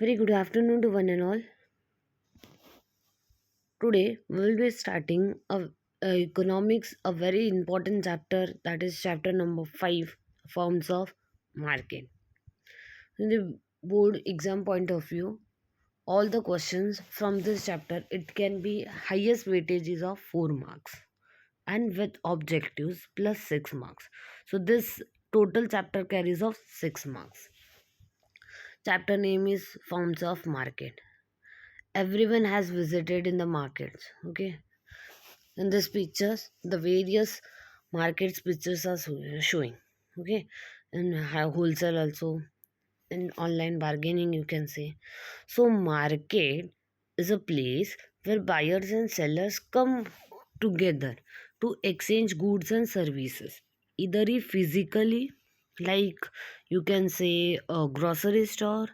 Very good afternoon to one and all. Today we will be starting a economics, a very important chapter, that is chapter number 5, forms of market. In the board exam point of view, all the questions from this chapter, it can be highest weightages of 4 marks and with objectives plus 6 marks. So this total chapter carries of 6 marks. Chapter name is forms of market. Everyone has visited in the markets. Okay, in this pictures the various markets pictures are showing. Okay, and wholesale also, in online bargaining you can say. So market is a place where buyers and sellers come together to exchange goods and services, either physically, like you can say a grocery store,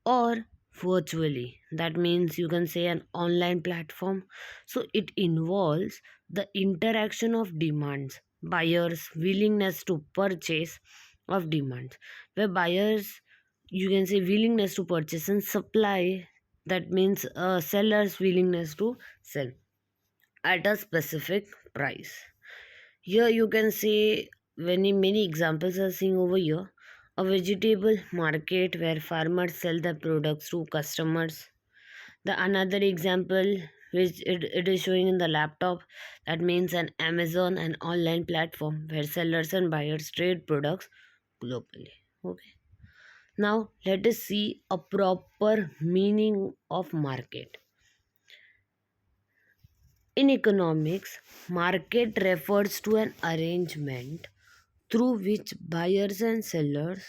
or virtually, that means you can say an online platform. So it involves the interaction of demands, buyers willingness to purchase of demands, where buyers, you can say, willingness to purchase, and supply, that means sellers willingness to sell at a specific price. Here you can see many examples are seen over here. A vegetable market where farmers sell their products to customers. The another example which it is showing in the laptop, that means an Amazon and online platform where sellers and buyers trade products globally. Okay. Now let us see a proper meaning of market. In economics, market refers to an arrangement through which buyers and sellers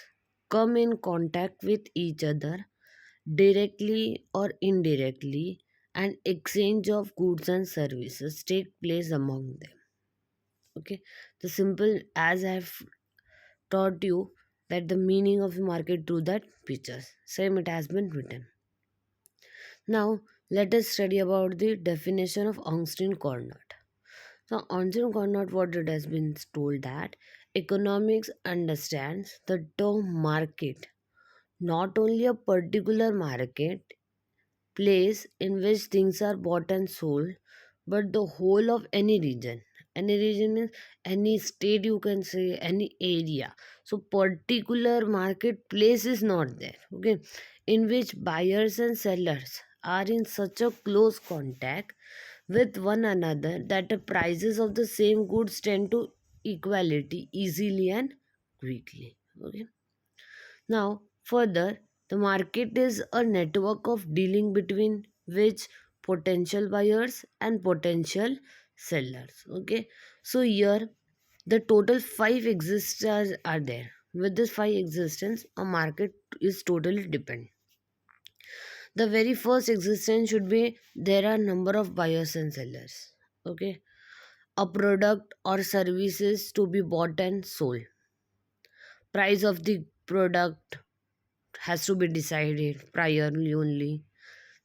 come in contact with each other directly or indirectly, and exchange of goods and services take place among them. Okay, the simple as I have taught you that the meaning of market through that pictures, same it has been written. Now let us study about the definition of Ornstein Cournot. So Ornstein Cournot, what it has been told that economics understands the term market not only a particular market place in which things are bought and sold, but the whole of any region. Any region means any state, you can say, any area. So particular marketplace is not there. Okay, in which buyers and sellers are in such a close contact with one another that the prices of the same goods tend to equality easily and quickly. Okay, now, further, the market is a network of dealing between which potential buyers and potential sellers. Okay, so here the total five existers are there. With this five existence, a market is totally depend. The very first existence should be there are number of buyers and sellers. Okay, a product or services to be bought and sold. Price of the product has to be decided priorly only.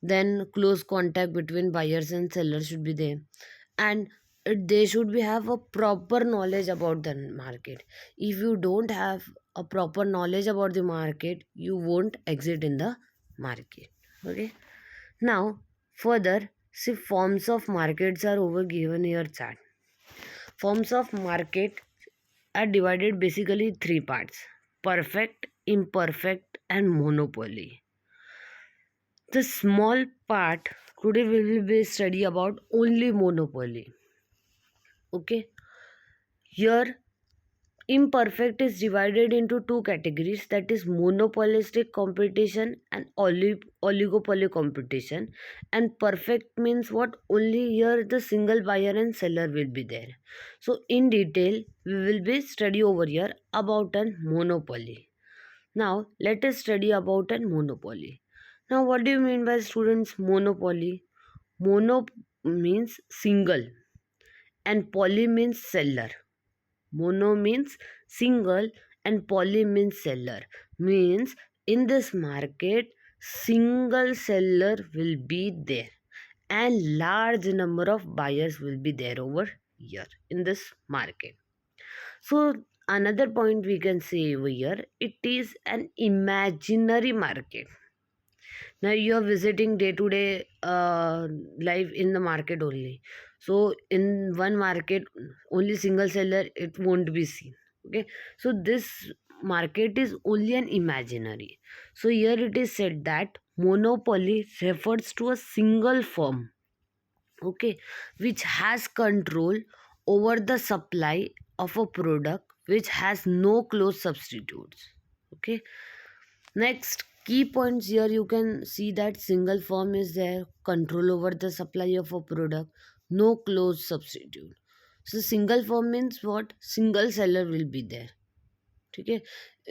Then close contact between buyers and sellers should be there, and they should be have a proper knowledge about the market. If you don't have a proper knowledge about the market, you won't exit in the market. Okay, now further, see, forms of markets are over given here chart. Forms of market are divided basically three parts: perfect, imperfect, and monopoly. The small part today we will be study about only monopoly. Okay, here imperfect is divided into two categories, that is monopolistic competition and oligopoly competition. And perfect means what, only here the single buyer and seller will be there. So in detail we will be study over here about an monopoly. Now let us study about an monopoly. Now what do you mean by, students, monopoly? Mono means single and poly means seller. Mono means single and poly means seller. Means in this market single seller will be there and large number of buyers will be there over here in this market. So another point we can say over here, it is an imaginary market. Now you are visiting day to day life in the market only. So in one market, only single seller it won't be seen. Okay, so this market is only an imaginary. So here it is said that monopoly refers to a single firm, okay, which has control over the supply of a product which has no close substitutes. Okay, next key points here you can see that single firm is there, control over the supply of a product, no close substitute. So single firm means what? Single seller will be there. Okay,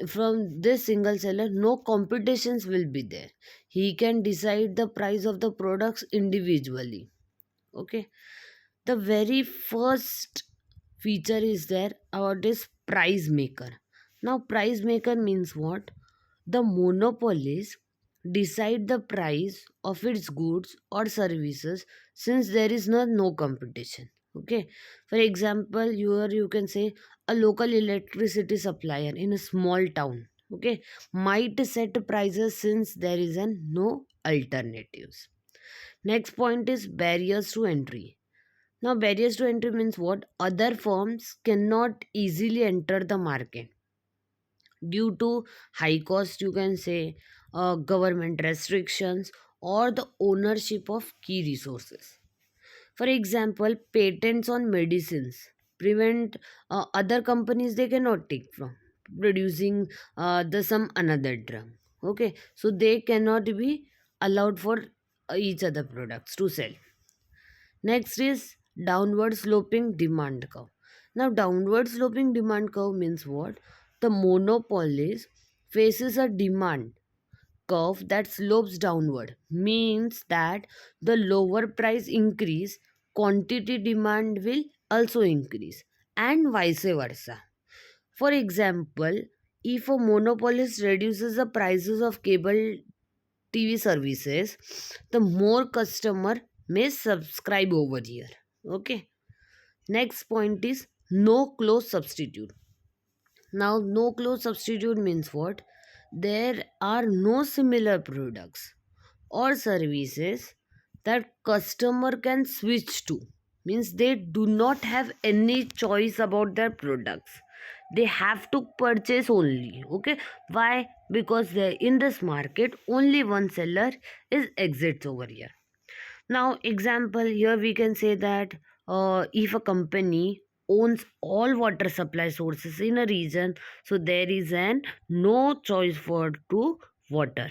from this single seller no competitions will be there. He can decide the price of the products individually. Okay, the very first feature is there about this price maker. Now price maker means what? The monopolies decide the price of its goods or services since there is no competition. Okay, for example, you can say a local electricity supplier in a small town, okay, might set prices since there is no alternatives. Next point is barriers to entry. Now, barriers to entry means what? Other firms cannot easily enter the market due to high cost, you can say, government restrictions, or the ownership of key resources. For example, patents on medicines prevent other companies they cannot take from producing the some another drug. Okay, so they cannot be allowed for each other products to sell. Next is downward sloping demand curve. Now, downward sloping demand curve means what? The monopolies faces a demand curve that slopes downward. Means that the lower price increase, quantity demand will also increase, and vice versa. For example, if a monopolist reduces the prices of cable TV services, the more customer may subscribe over here. Okay. Next point is no close substitute. Now, no close substitute means what? There are no similar products or services that customer can switch to. Means they do not have any choice about their products. They have to purchase only. Okay. Why? Because they in this market only one seller is exists over here. Now, example here we can say that if a company owns all water supply sources in a region, so there is an no choice for to water.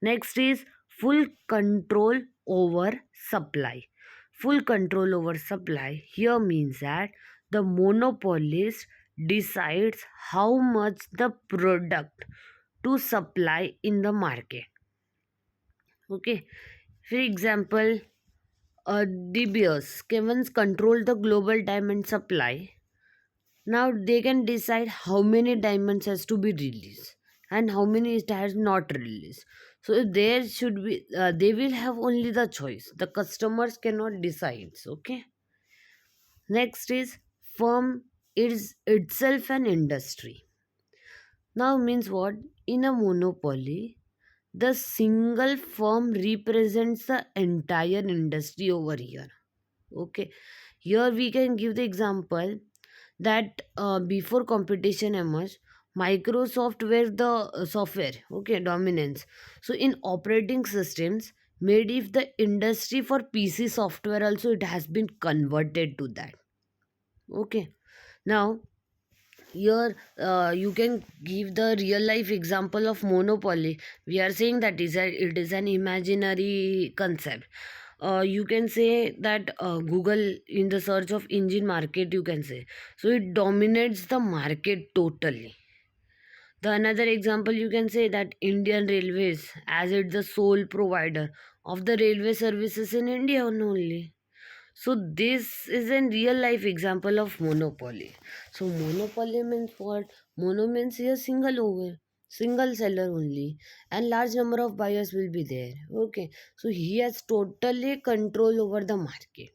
Next is full control over supply. Full control over supply here means that the monopolist decides how much the product to supply in the market. Okay. For example, De Beers Kevins control the global diamond supply. Now they can decide how many diamonds has to be released and how many it has not released. So there should be they will have only the choice. The customers cannot decide. Okay. Next is firm is itself an industry. Now means what? In a monopoly, the single firm represents the entire industry over here. Okay, here we can give the example that before competition emerged, Microsoft were the software, okay, dominance. So in operating systems made if the industry for PC software also it has been converted to that. Okay, now here you can give the real life example of monopoly. We are saying that it is an imaginary concept. You can say that Google in the search of engine market you can say, so it dominates the market totally. The another example you can say that Indian Railways as it's the sole provider of the railway services in India only. So this is a real life example of monopoly. So monopoly means what? Mono means here single seller only, and large number of buyers will be there. Okay, so he has totally control over the market.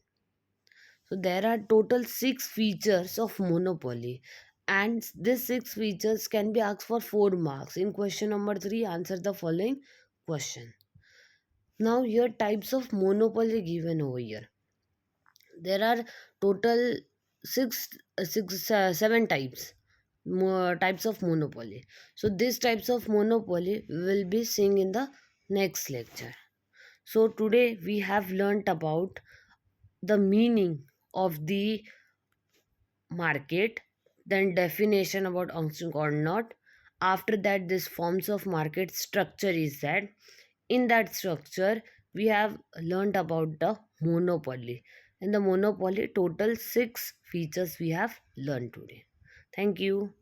So there are total 6 features of monopoly, and these 6 features can be asked for 4 marks. In question number 3, answer the following question. Now here types of monopoly given over here. There are total seven types, more types of monopoly. So these types of monopoly we will be seeing in the next lecture. So today we have learnt about the meaning of the market, then definition about function or not. After that, this forms of market structure is that. In that structure, we have learned about the monopoly. In the monopoly, total six features we have learned today. Thank you.